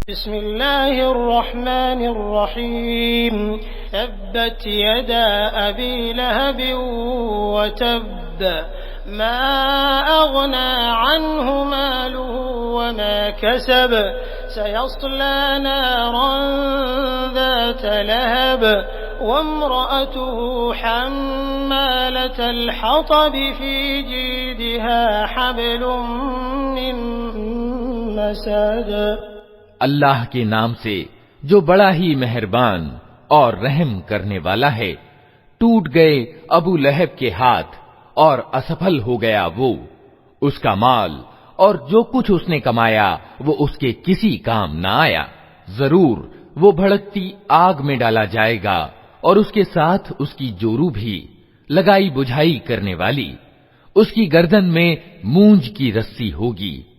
बिस्मिल्लाहिर्रहमानिर्रहीम तब्बत यदा अबी लहब व तब्ब मा अग़ना अन्हु मालुहु व मा कसब सयस्ला नारन ज़ात लहब वम्रअतुहु हम्मालतल हतब फ़ी जीदिहा हब्लुम मिन मसद। अल्लाह के नाम से जो बड़ा ही मेहरबान और रहम करने वाला है। टूट गए अबू लहब के हाथ और असफल हो गया वो, उसका माल और जो कुछ उसने कमाया वो उसके किसी काम न आया। जरूर वो भड़कती आग में डाला जाएगा और उसके साथ उसकी जोरू भी, लगाई बुझाई करने वाली। उसकी गर्दन में मूंज की रस्सी होगी।